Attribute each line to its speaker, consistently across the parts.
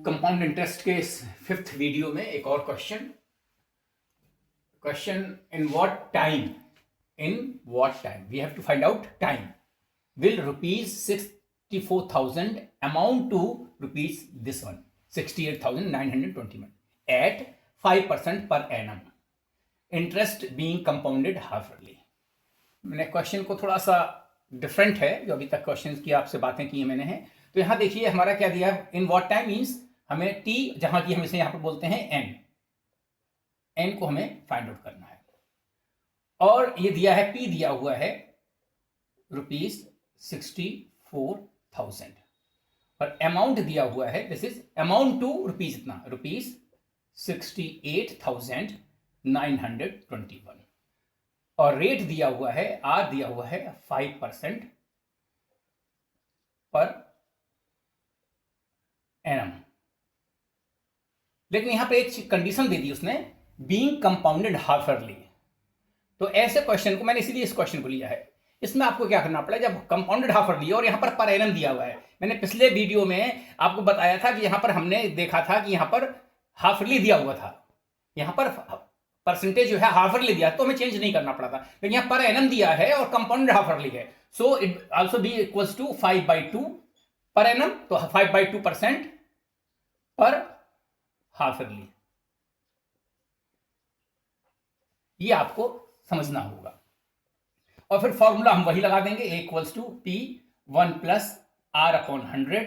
Speaker 1: Compound interest के इस 5th video में एक और question in what time we have to find out time will ₹64,000 amount to rupees this one 68,921 at 5% per annum interest being compounded half yearly. मैंने question को थोड़ा सा different है जो अभी तक क्वेश्चन की आपसे बातें की मैंने है। तो यहां देखिए हमारा क्या दिया है, इन व्हाट टाइम मींस हमें टी जहां की हम इसे यहां पर बोलते हैं एन को हमें फाइंड आउट करना है और ये दिया है पी दिया हुआ है ₹64,000 और अमाउंट दिया हुआ है this is amount to rupees इतना ₹68,921 और रेट दिया हुआ है आर दिया हुआ है 5% पर एनम। लेकिन यहां पर एक कंडीशन दे दी उसने, बीइंग कंपाउंडेड हाफ ईयरली। तो ऐसे क्वेश्चन को मैंने इसीलिए इस क्वेश्चन को लिया है। इसमें आपको क्या करना पड़ा, जब कंपाउंडेड हाफ ईयरली और यहां पर एनम दिया हुआ है, मैंने पिछले वीडियो में आपको बताया था कि यहां पर हमने देखा था कि यहां पर हाफ ईयरली दिया हुआ था, यहां पर परसेंटेज जो है हाफ ईयरली दिया तो हमें चेंज नहीं करना पड़ा था, लेकिन यहां पर एनम दिया है और कंपाउंडेड हाफ ईयरली है, so it also be equals to 5/2 per annum, तो 5/2% पर हाफ ईयरली। ये आपको समझना होगा और फिर फॉर्मूला हम वही लगा देंगे, A equals to P1 + R/100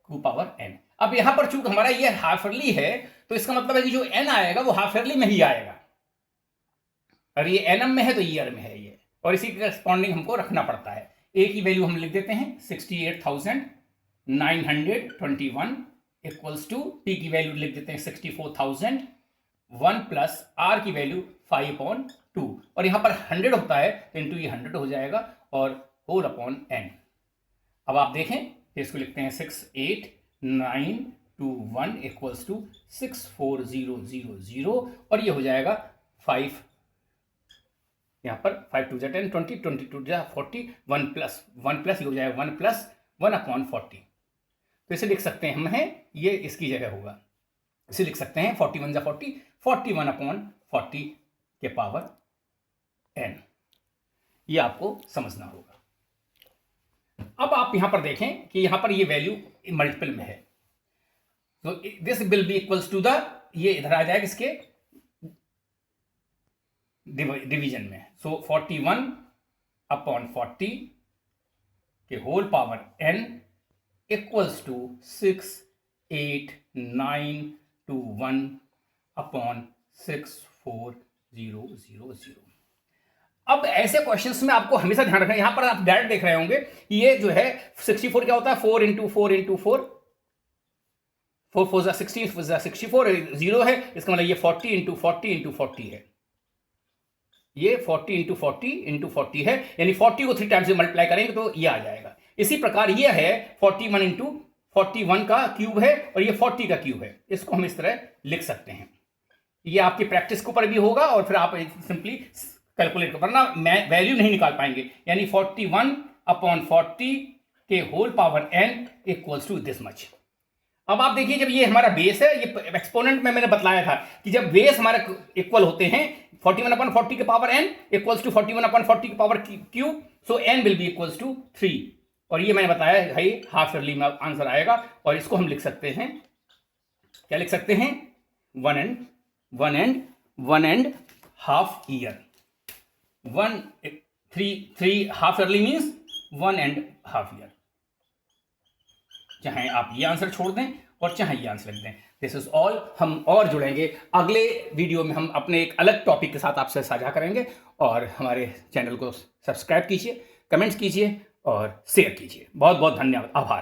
Speaker 1: to power n। अब यहां पर चूंकि हमारा ये हाफ ईयरली है तो इसका मतलब है कि जो n आएगा वो हाफ ईयरली में ही आएगा, और ये एनम में है तो ईयर में है ये, और इसी के करस्पॉन्डिंग हमको रखना पड़ता है। A की वैल्यू हम लिख देते हैं 68,921 इक्वल्स टू P की वैल्यू लिख देते हैं 64,000 1 + R की वैल्यू 5/2 और यहां पर 100 होता है तो इंटू ये 100 हो जाएगा और होल अपॉन n। अब आप देखें तो इसको लिखते हैं 68,921 इक्वल्स टू 64000 और ये हो जाएगा 5, यहां पर 5 2 10 20 22 40 1 प्लस ये हो जाएगा 1 + 1/40। तो इसे लिख सकते हैं हम ये इसकी जगह होगा, इसे लिख सकते हैं 41 40 41/40 के पावर n। ये आपको समझना होगा। अब आप यहां पर देखें कि यहां पर ये वैल्यू मल्टीपल में है, तो this will be equals to the, ये इधर आ जाएगा इसके डिवीजन में, सो 41/40 के whole power n equals to 68,921/64000। अब ऐसे क्वेश्चंस में आपको हमेशा ध्यान रखना, यहां पर आप डायरेक्ट देख रहे होंगे ये जो है 64 क्या होता है 4 × 4 × 4 4 4 16 64 0 है, इसका मतलब ये 40 × 40 × 40 है, ये 40 × 40 × 40 है, यानी 40 को 3 टाइम्स से मल्टीप्लाई करेंगे तो ये आ जाएगा। इसी प्रकार ये है 41 × 41 का क्यूब है और ये 40 का क्यूब है, इसको हम इस तरह लिख सकते हैं। ये आपकी प्रैक्टिस के ऊपर भी होगा और फिर आप सिंपली कैलकुलेट वरना वैल्यू नहीं निकाल पाएंगे, यानी 41/40 के whole power n equals to this much. अब आप देखिए जब ये हमारा बेस है, ये एक्सपोनेंट में मैंने बतलाया था कि जब बेस हमारे इक्वल होते हैं 41/40 के पावर n इक्वल्स टू 41/40 के power cube, so n will be equals to 3, और ये मैंने बताया भाई हाफ ईयरली में आंसर आएगा। और इसको हम लिख सकते हैं, क्या लिख सकते हैं, 1 and half year, 3 half yearly means 1 and half year. चाहे आप ये आंसर छोड़ दें और चाहे ये आंसर लिख दें, दिस इज ऑल। हम और जुड़ेंगे अगले वीडियो में, हम अपने एक अलग टॉपिक के साथ आपसे साझा करेंगे, और हमारे चैनल को सब्सक्राइब कीजिए, कमेंट्स कीजिए और शेयर कीजिए। बहुत बहुत धन्यवाद, आभार।